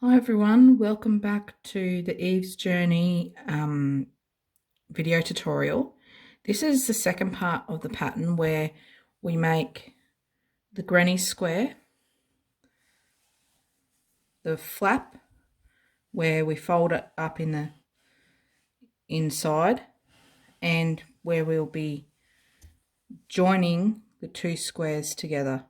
Hi everyone, welcome back to the Eve's Journey video tutorial. This is the second part of the pattern where we make the granny square, the flap where we fold it up in the inside, and where we'll be joining the two squares together.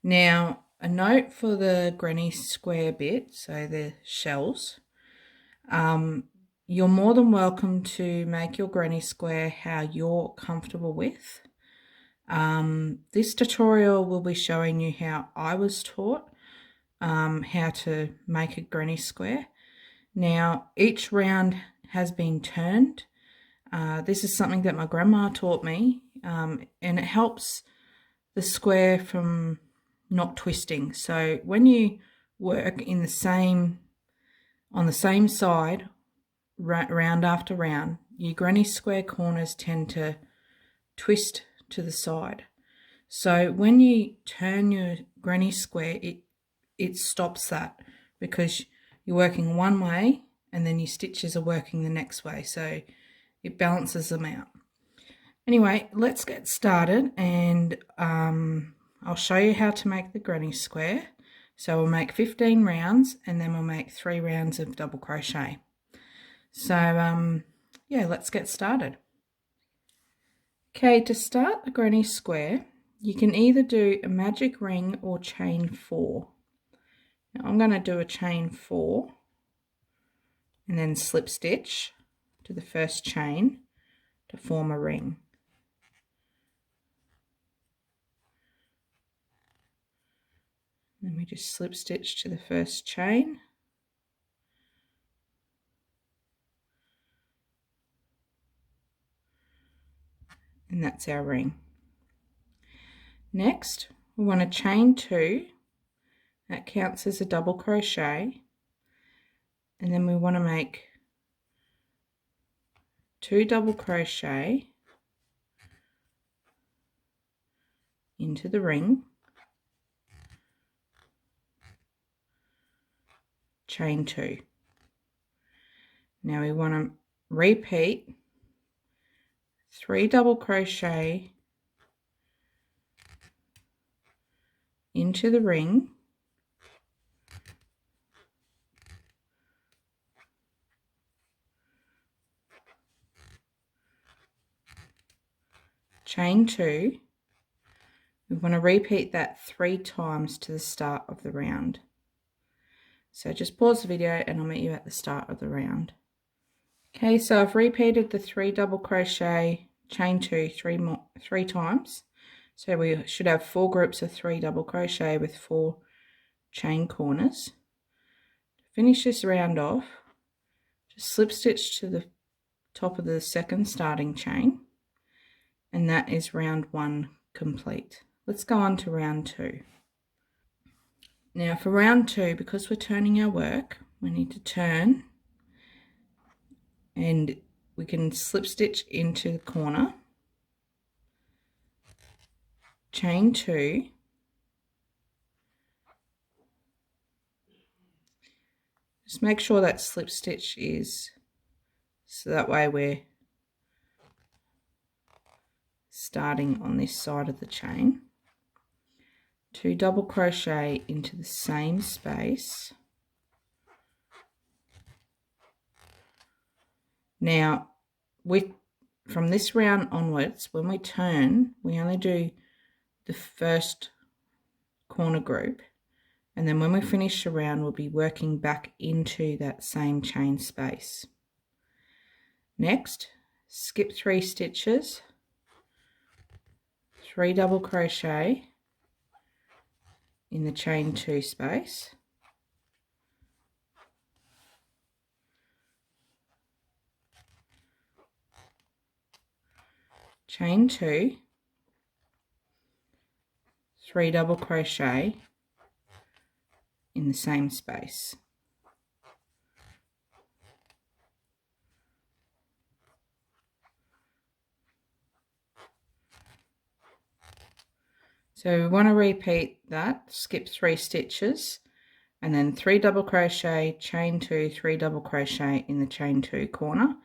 Now, a note for the granny square bit, so the shells, you're more than welcome to make your granny square how you're comfortable with. This tutorial will be showing you how I was taught how to make a granny square. Now, each round has been turned. This is something that my grandma taught me, and it helps the square from not twisting. So when you work in on the same side, round after round, your granny square corners tend to twist to the side. So when you turn your granny square, it stops that, because you're working one way and then your stitches are working the next way, so it balances them out. Anyway, let's get started, and I'll show you how to make the granny square. So we'll make 15 rounds and then we'll make 3 rounds of double crochet. So yeah, let's get started. Okay, to start the granny square, you can either do a magic ring or chain 4. Now I'm going to do a chain 4 and then slip stitch to the first chain to form a ring. Then we just slip stitch to the first chain, and that's our ring. Next, we want to chain 2, that counts as a double crochet, and then we want to make 2 double crochet into the ring, chain 2. Now we want to repeat 3 double crochet into the ring, chain 2. We want to repeat that 3 times to the start of the round. So just pause the video and I'll meet you at the start of the round. Okay, so I've repeated the 3 double crochet, chain 2 3 times. So we should have 4 groups of 3 double crochet with 4 chain corners. To finish this round off, just slip stitch to the top of the second starting chain, and that is round 1 complete. Let's go on to round 2. Now for round 2, because we're turning our work, we need to turn, and we can slip stitch into the corner, chain 2, just make sure that slip stitch is, so that way we're starting on this side of the chain, 2 double crochet into the same space. Now from this round onwards, when we turn, we only do the first corner group, and then when we finish the round, we'll be working back into that same chain space. Next, skip 3 stitches, 3 double crochet in the chain 2 space, chain 2, 3 double crochet in the same space. So we want to repeat that, skip 3 stitches, and then 3 double crochet, chain 2, 3 double crochet in the chain 2 corner,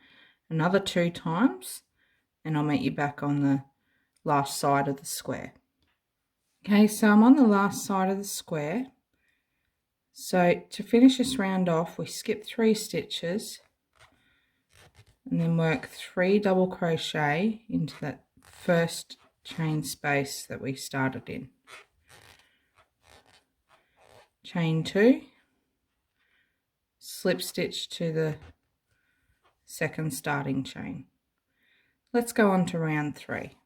another 2 times, and I'll meet you back on the last side of the square. Okay, so I'm on the last side of the square. So to finish this round off, we skip 3 stitches and then work 3 double crochet into that first chain space that we started in. Chain 2, slip stitch to the second starting chain. Let's go on to round 3.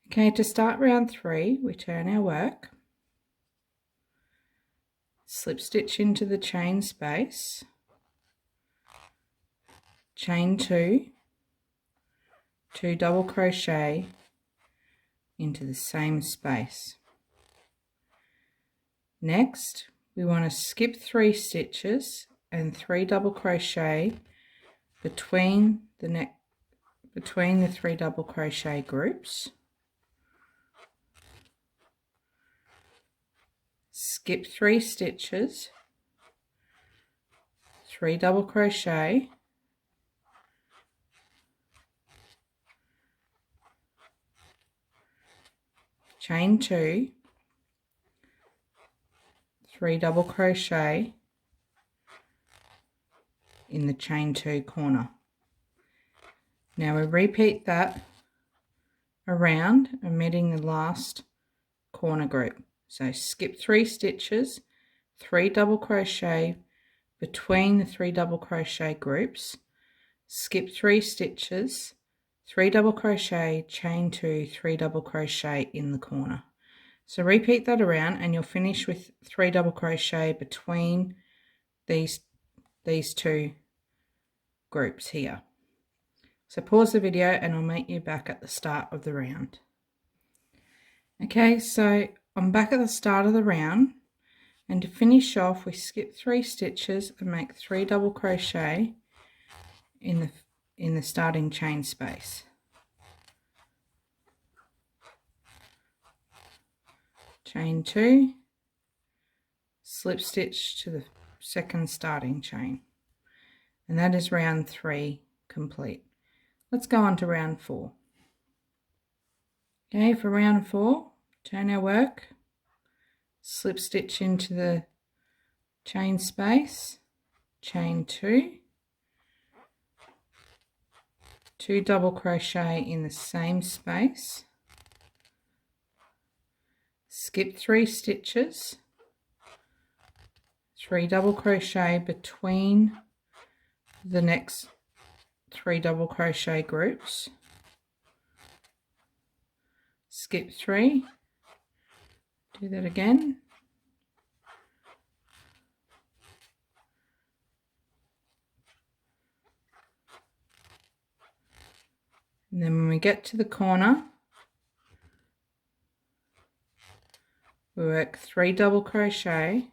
Okay, to start round 3, we turn our work, slip stitch into the chain space, chain 2, 2 double crochet into the same space. Next, we want to skip 3 stitches and 3 double crochet between the 3 double crochet groups. Skip 3 stitches, 3 double crochet, chain 2, 3 double crochet in the chain 2 corner. Now we repeat that around, omitting the last corner group. So skip 3 stitches, 3 double crochet between the 3 double crochet groups, skip 3 stitches, 3 double crochet, chain 2, 3 double crochet in the corner. So repeat that around and you'll finish with 3 double crochet between these 2 groups here. So pause the video and I'll meet you back at the start of the round. Okay, so I'm back at the start of the round, and to finish off we skip 3 stitches and make 3 double crochet in the starting chain space. Chain 2, slip stitch to the second starting chain, and that is round 3 complete. Let's go on to round 4. Okay, for round 4, turn our work, slip stitch into the chain space, chain 2, 2 double crochet in the same space, skip 3 stitches, 3 double crochet between the next 3 double crochet groups, skip 3, do that again, and then when we get to the corner we work 3 double crochet,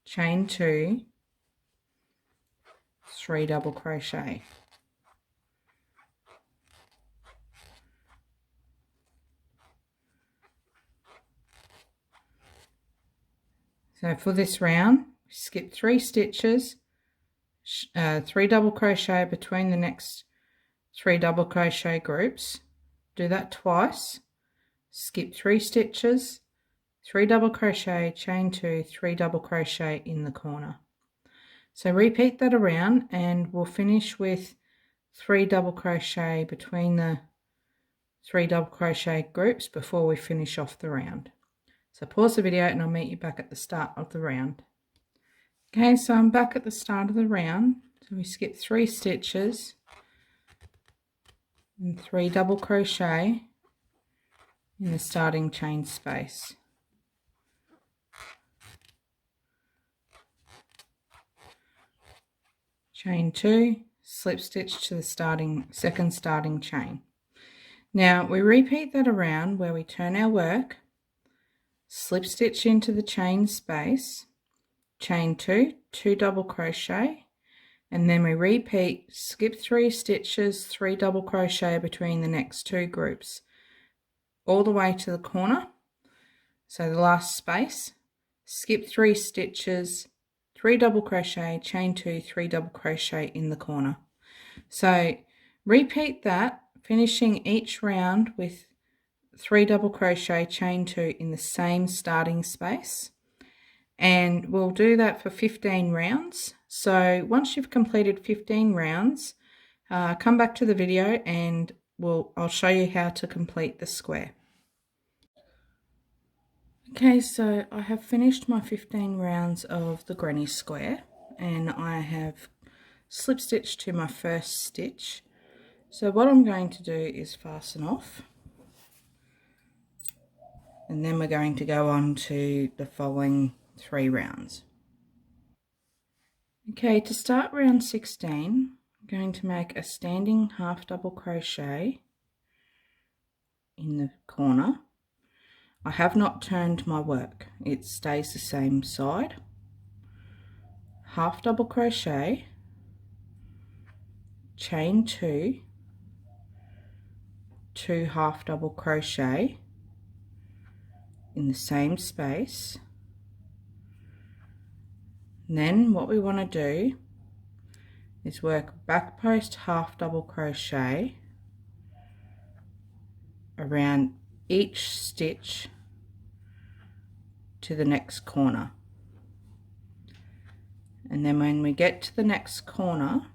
chain 2, 3 double crochet. So for this round, skip 3 stitches, 3 double crochet between the next 3 double crochet groups. Do that twice. Skip 3 stitches, 3 double crochet, chain 2, 3 double crochet in the corner. So repeat that around and we'll finish with 3 double crochet between the 3 double crochet groups before we finish off the round. So pause the video and I'll meet you back at the start of the round. Okay, so I'm back at the start of the round. So we skip 3 stitches and 3 double crochet in the starting chain space. Chain 2, slip stitch to the second starting chain. Now we repeat that around where we turn our work, slip stitch into the chain space, chain 2, 2 double crochet, and then we repeat, skip 3 stitches, 3 double crochet between the next 2 groups, all the way to the corner, so the last space, skip 3 stitches, 3 double crochet, chain 2, 3 double crochet in the corner. So repeat that, finishing each round with 3 double crochet, chain 2 in the same starting space, and we'll do that for 15 rounds. So once you've completed 15 rounds, come back to the video and I'll show you how to complete the square. Okay, so I have finished my 15 rounds of the granny square, and I have slip stitched to my first stitch. So what I'm going to do is fasten off, and then we're going to go on to the following 3 rounds. Okay, to start round 16, I'm going to make a standing half double crochet in the corner. I have not turned my work, it stays the same side. Half double crochet, chain 2, 2 half double crochet in the same space. And then what we want to do is work back post half double crochet around each stitch to the next corner, and then when we get to the next corner,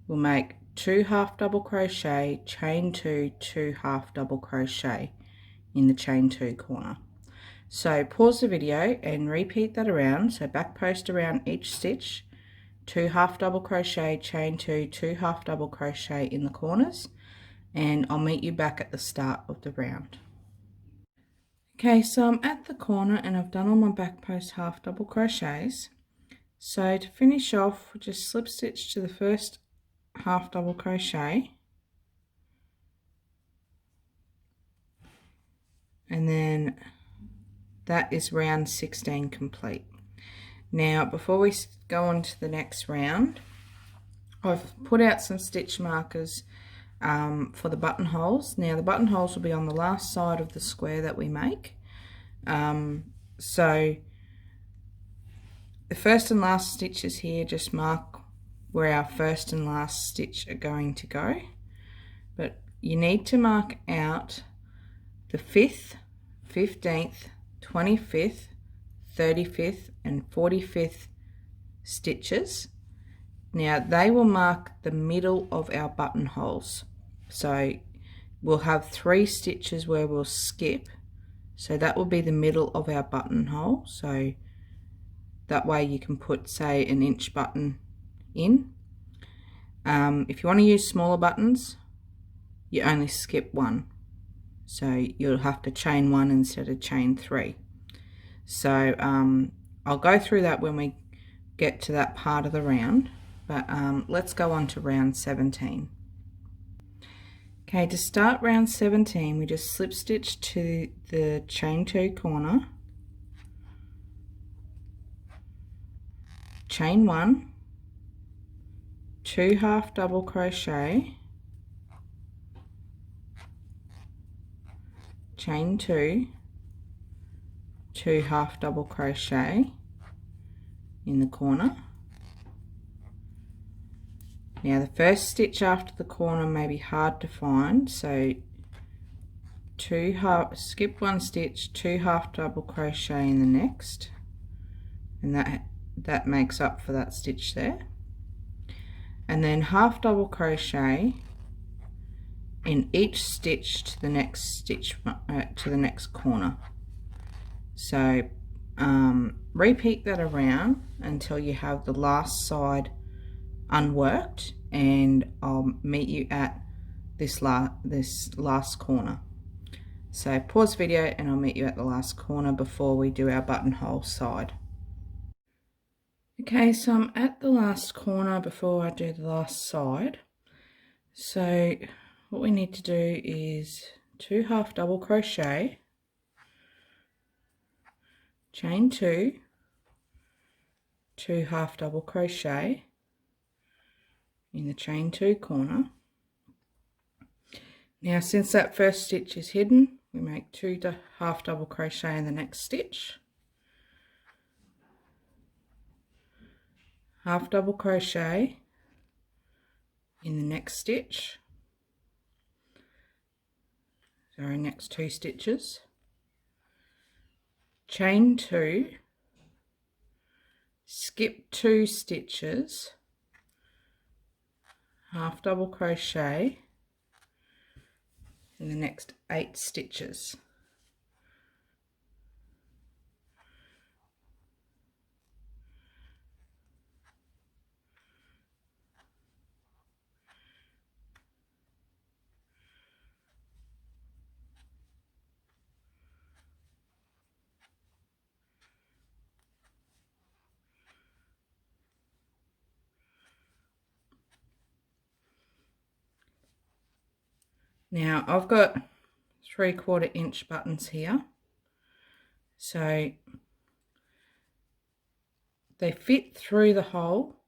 we'll make 2 half double crochet, chain 2, 2 half double crochet in the chain 2 corner. So pause the video and repeat that around. So back post around each stitch, 2 half double crochet, chain 2, 2 half double crochet in the corners, and I'll meet you back at the start of the round. Okay, so I'm at the corner and I've done all my back post half double crochets. So to finish off, we'll just slip stitch to the first half double crochet, and then that is round 16 complete. Now before we go on to the next round, I've put out some stitch markers for the buttonholes. Now the buttonholes will be on the last side of the square that we make. So the first and last stitches here, just mark where our first and last stitch are going to go, but you need to mark out the 5th, 15th, 25th, 35th and 45th stitches. Now they will mark the middle of our buttonholes, so we'll have 3 stitches where we'll skip, so that will be the middle of our buttonhole. So that way you can put, say, an inch button in. If you want to use smaller buttons, you only skip 1, so you'll have to chain 1 instead of chain 3. So I'll go through that when we get to that part of the round, but let's go on to round 17. Okay, to start round 17, we just slip stitch to the chain 2 corner, chain 1, 2 half double crochet, chain 2, 2 half double crochet in the corner. Now the first stitch after the corner may be hard to find, so skip 1 stitch, 2 half double crochet in the next, and that makes up for that stitch there, and then half double crochet in each stitch to the next stitch to the next corner. So repeat that around until you have the last side unworked, and I'll meet you at this last corner. So pause video and I'll meet you at the last corner before we do our buttonhole side. Okay, so I'm at the last corner before I do the last side. So what we need to do is 2 half double crochet, chain 2, 2 half double crochet in the chain 2 corner, Now since that first stitch is hidden, we make 2 half double crochet in the next stitch, half double crochet in the next stitch, sorry, next 2 stitches, chain 2, skip 2 stitches, half double crochet in the next 8 stitches. Now I've got 3/4 inch buttons here, so they fit through the hole,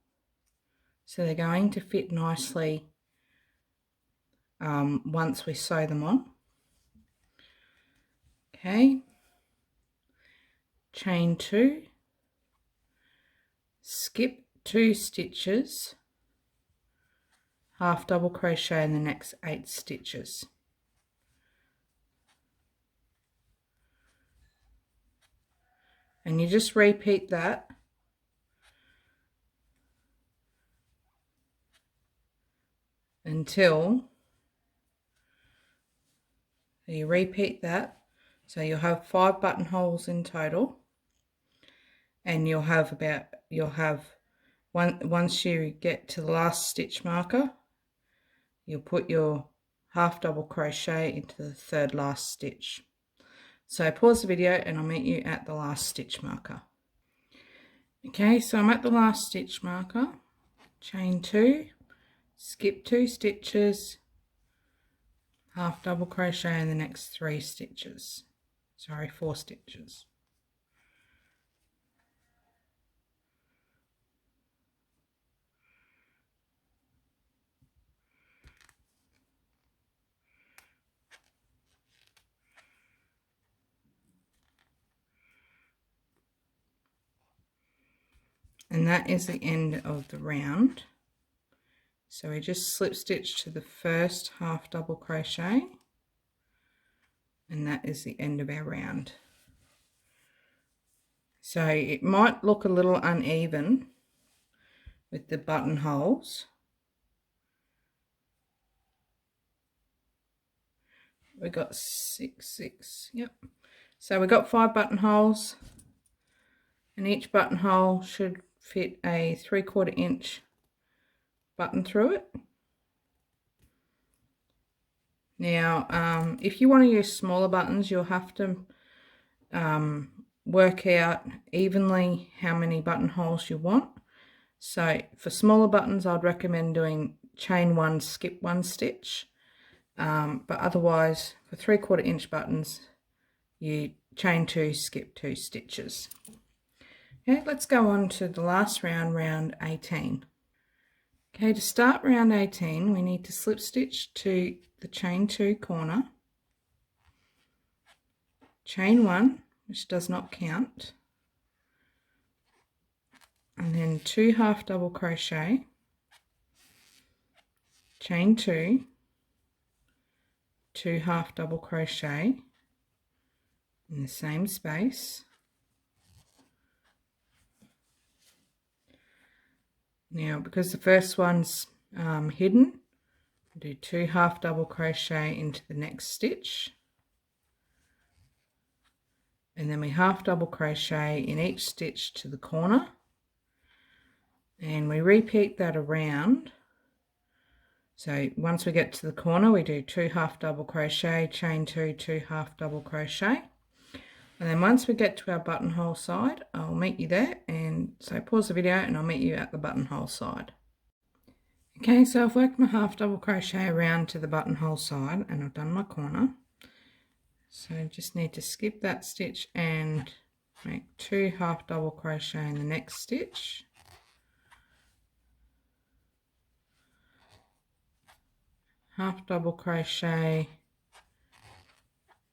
so they're going to fit nicely once we sew them on. Okay, chain 2, skip 2 stitches, half double crochet in the next 8 stitches. And you just repeat that until you repeat that, so you'll have 5 buttonholes in total, and you'll have once you get to the last stitch marker, you'll put your half double crochet into the 3rd last stitch. So pause the video and I'll meet you at the last stitch marker. Okay, so I'm at the last stitch marker, chain 2, skip 2 stitches, half double crochet in the next 4 stitches. And that is the end of the round. So we just slip stitch to the first half double crochet, and that is the end of our round. So it might look a little uneven with the buttonholes. We got 6, yep. So we got 5 buttonholes, and each buttonhole should fit a 3/4 inch button through it. Now, if you want to use smaller buttons, you'll have to work out evenly how many buttonholes you want. So for smaller buttons, I'd recommend doing chain 1, skip 1 stitch. But otherwise, for 3/4 inch buttons, you chain 2, skip 2 stitches. Okay, let's go on to the last round, round 18. Okay, to start round 18, we need to slip stitch to the chain 2 corner, chain 1, which does not count, and then 2 half double crochet, chain 2, 2 half double crochet in the same space. Now, because the first one's hidden, do 2 half double crochet into the next stitch, and then we half double crochet in each stitch to the corner, and we repeat that around. So once we get to the corner, we do 2 half double crochet, chain 2, 2 half double crochet, and then once we get to our buttonhole side, I'll meet you there. And so pause the video and I'll meet you at the buttonhole side. Okay, so I've worked my half double crochet around to the buttonhole side and I've done my corner. So I just need to skip that stitch and make 2 half double crochet in the next stitch. half double crochet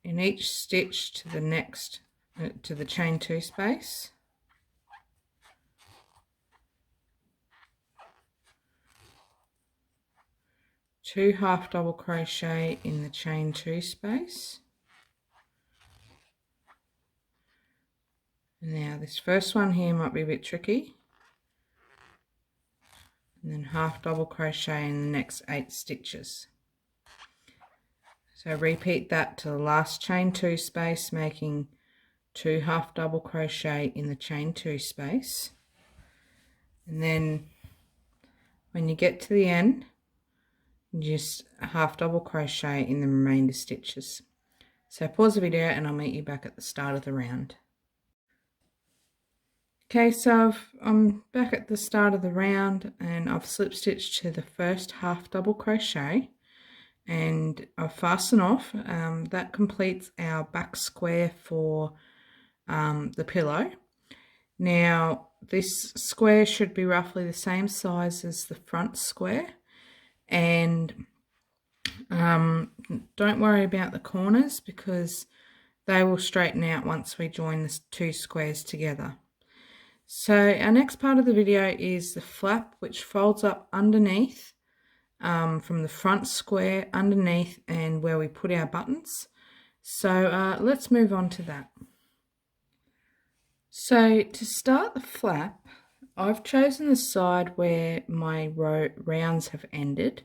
in each stitch to the next to the chain 2 space. Two half double crochet in the chain 2 space. Now this first one here might be a bit tricky. And then half double crochet in the next 8 stitches. So repeat that to the last chain 2 space, making 2 half double crochet in the chain 2 space. And then when you get to the end, just half double crochet in the remainder stitches. So pause the video and I'll meet you back at the start of the round. Okay, so I'm back at the start of the round and I've slip stitched to the first half double crochet and I've fastened off. That completes our back square for the pillow. Now this square should be roughly the same size as the front square, and don't worry about the corners because they will straighten out once we join the 2 squares together. So our next part of the video is the flap, which folds up underneath from the front square underneath and where we put our buttons. So let's move on to that. So to start the flap, I've chosen the side where my rounds have ended,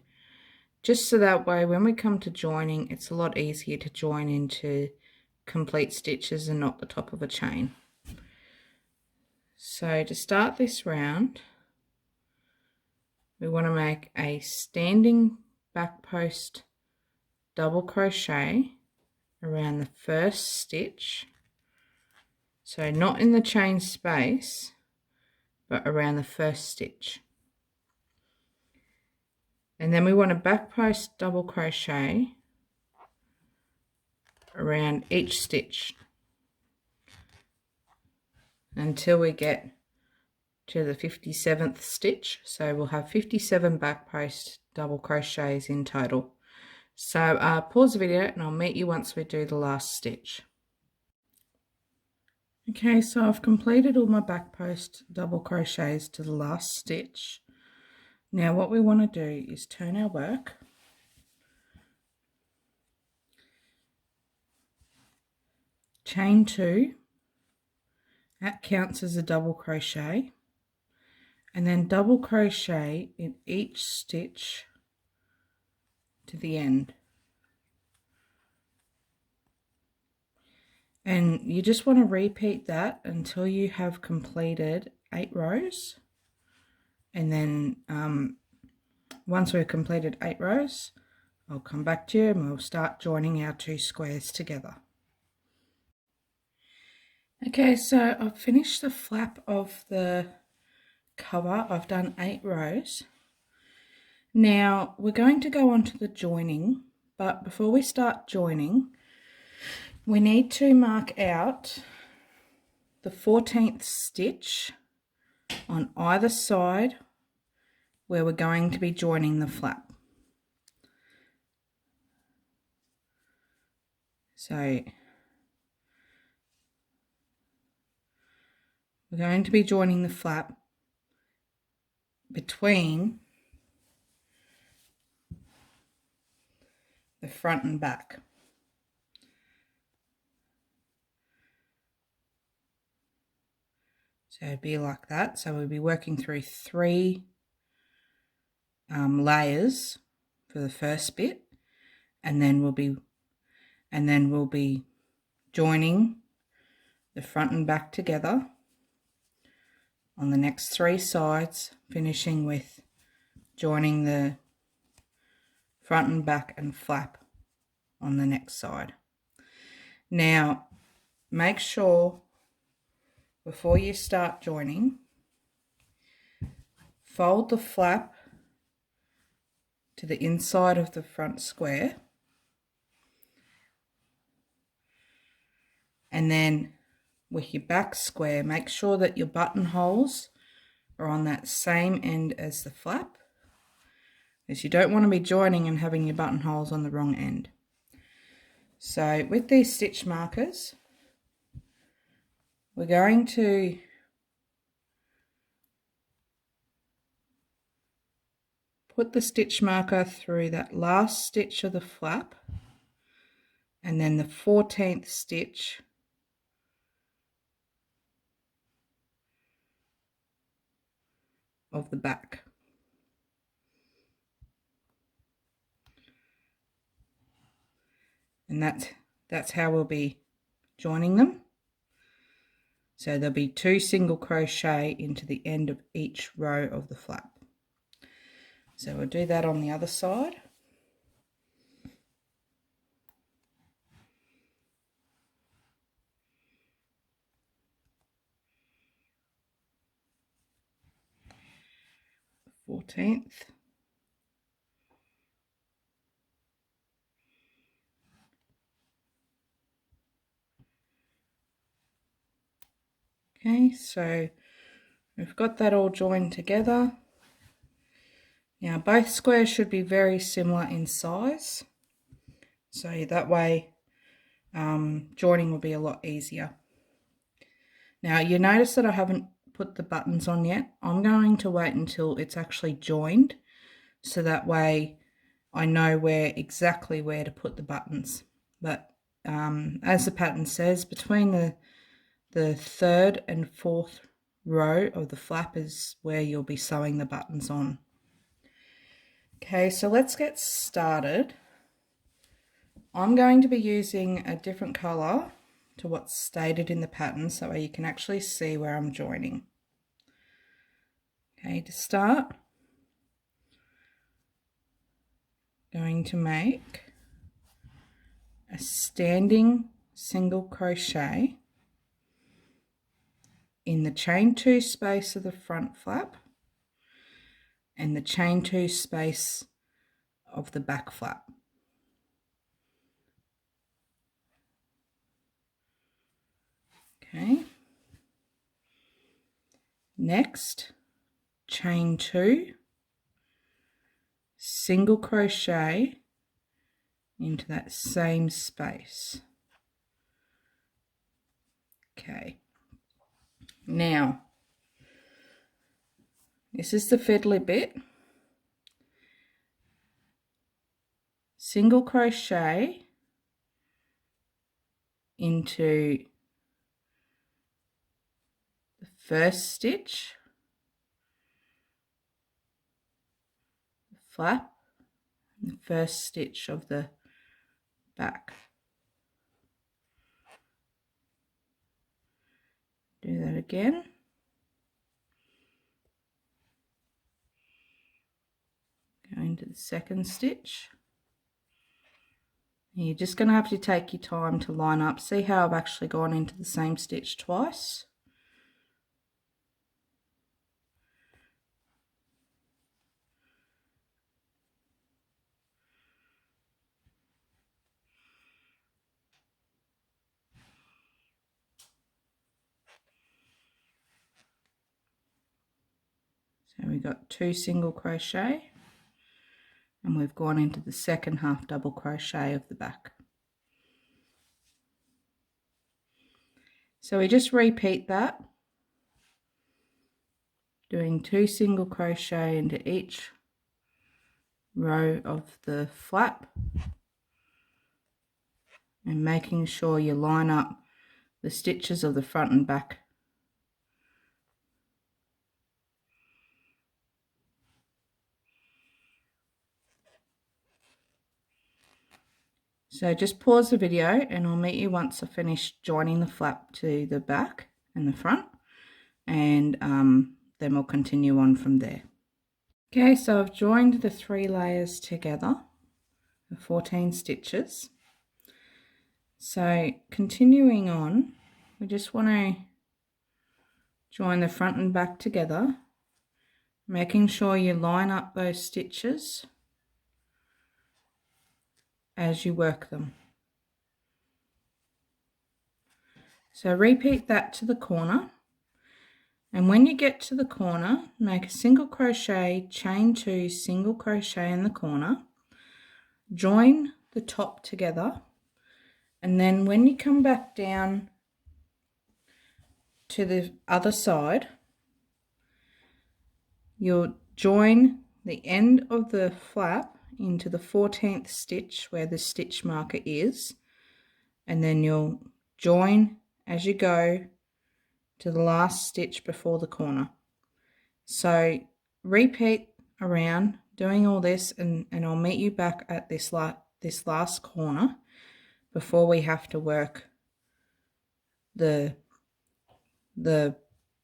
just so that way when we come to joining, it's a lot easier to join into complete stitches and not the top of a chain. So to start this round, we want to make a standing back post double crochet around the first stitch. So not in the chain space, but around the first stitch. And then we want to back post double crochet around each stitch until we get to the 57th stitch. So we'll have 57 back post double crochets in total. So pause the video and I'll meet you once we do the last stitch. Okay, so I've completed all my back post double crochets to the last stitch. Now what we want to do is turn our work, chain 2, that counts as a double crochet, and then double crochet in each stitch to the end. And you just want to repeat that until you have completed 8 rows. And then once we've completed 8 rows, I'll come back to you and we'll start joining our 2 squares together. Okay, so I've finished the flap of the cover. I've done 8 rows. Now we're going to go on to the joining, but before we start joining, we need to mark out the 14th stitch on either side where we're going to be joining the flap. So we're going to be joining the flap between the front and back. So it'd be like that. So we'll be working through 3 layers for the first bit, and then we'll be joining the front and back together on the next 3 sides, finishing with joining the front and back and flap on the next side. Now make sure before you start joining, fold the flap to the inside of the front square, and then with your back square, make sure that your buttonholes are on that same end as the flap. because you don't want to be joining and having your buttonholes on the wrong end. So with these stitch markers, we're going to put the stitch marker through that last stitch of the flap and then the 14th stitch of the back. And that's how we'll be joining them. So there'll be 2 single crochet into the end of each row of the flap. So we'll do that on the other side. The 14th. Okay, so we've got that all joined together. Now both squares should be very similar in size, so that way joining will be a lot easier. Now you notice that I haven't put the buttons on yet. I'm going to wait until it's actually joined, so that way I know exactly where to put the buttons. But as the pattern says, between the 3rd and 4th row of the flap is where you'll be sewing the buttons on. Okay, so let's get started. I'm going to be using a different colour to what's stated in the pattern so you can actually see where I'm joining. Okay, to start, going to make a standing single crochet in the chain 2 space of the front flap and the chain 2 space of the back flap. Okay. Next, chain 2, single crochet into that same space. Okay. Now, this is the fiddly bit. Single crochet into the first stitch, the flap, and the first stitch of the back. Do that again. Go into the second stitch. And you're just going to have to take your time to line up. See how I've actually gone into the same stitch twice? So we've got 2 single crochet and we've gone into the second half double crochet of the back. So we just repeat that, doing 2 single crochet into each row of the flap and making sure you line up the stitches of the front and back. So just pause the video and I'll meet you once I finish joining the flap to the back and the front, and then we'll continue on from there. Okay, so I've joined the 3 layers together, the 14 stitches. So continuing on, we just want to join the front and back together, making sure you line up those stitches as you work them. So repeat that to the corner, And when you get to the corner, make a single crochet, chain 2, single crochet in the corner, join the top together, and then when you come back down to the other side, you'll join the end of the flap into the 14th stitch where the stitch marker is, and then you'll join as you go to the last stitch before the corner. So repeat around doing all this, and I'll meet you back at this last corner before we have to work the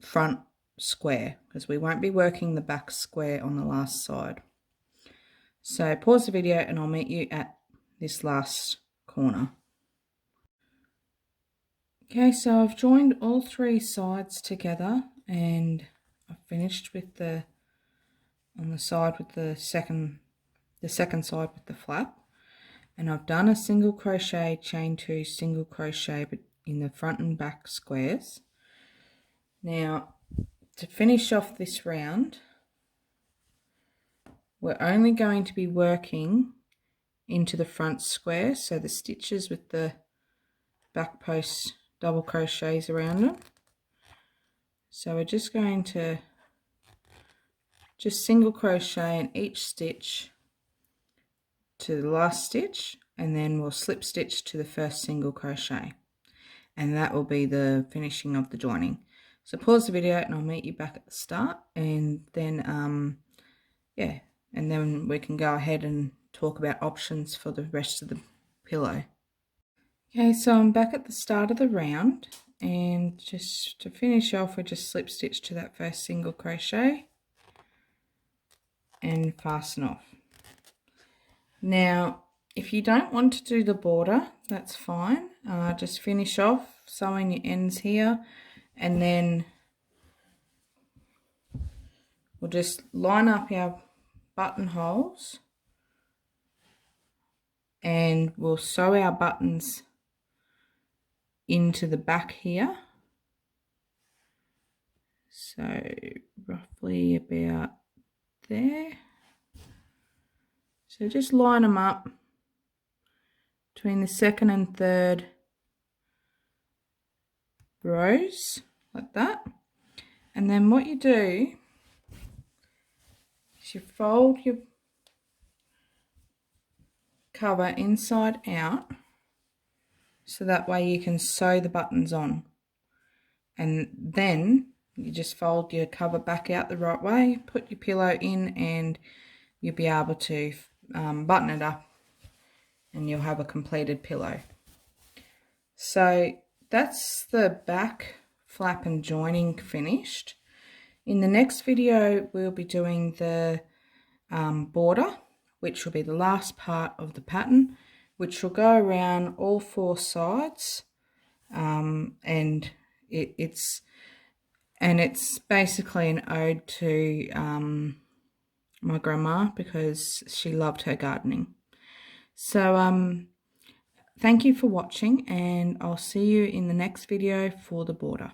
front square, because we won't be working the back square on the last side. So pause the video and I'll meet you at this last corner. Okay, so I've joined all 3 sides together, and I've finished with on the side with the second side with the flap, and I've done a single crochet, chain 2, single crochet in the front and back squares. Now to finish off this round, we're only going to be working into the front square, so the stitches with the back post double crochets around them. So we're just going to single crochet in each stitch to the last stitch, and then we'll slip stitch to the first single crochet, and that will be the finishing of the joining. So pause the video and I'll meet you back at the start, and then yeah, and then we can go ahead and talk about options for the rest of the pillow. Okay, so I'm back at the start of the round, and just to finish off, we just slip stitch to that first single crochet and fasten off. Now if you don't want to do the border, that's fine. Just finish off sewing your ends here, and then we'll just line up our buttonholes and we'll sew our buttons into the back here. So roughly about there. So just line them up between the second and third rows like that, and then what you do is you fold your cover inside out, so that way you can sew the buttons on, and then you just fold your cover back out the right way, put your pillow in, and you'll be able to button it up, and you'll have a completed pillow. So that's the back flap and joining finished. In the next video we'll be doing the border, which will be the last part of the pattern, which will go around all 4 sides, and it's basically an ode to my grandma, because she loved her gardening. So thank you for watching, and I'll see you in the next video for the border.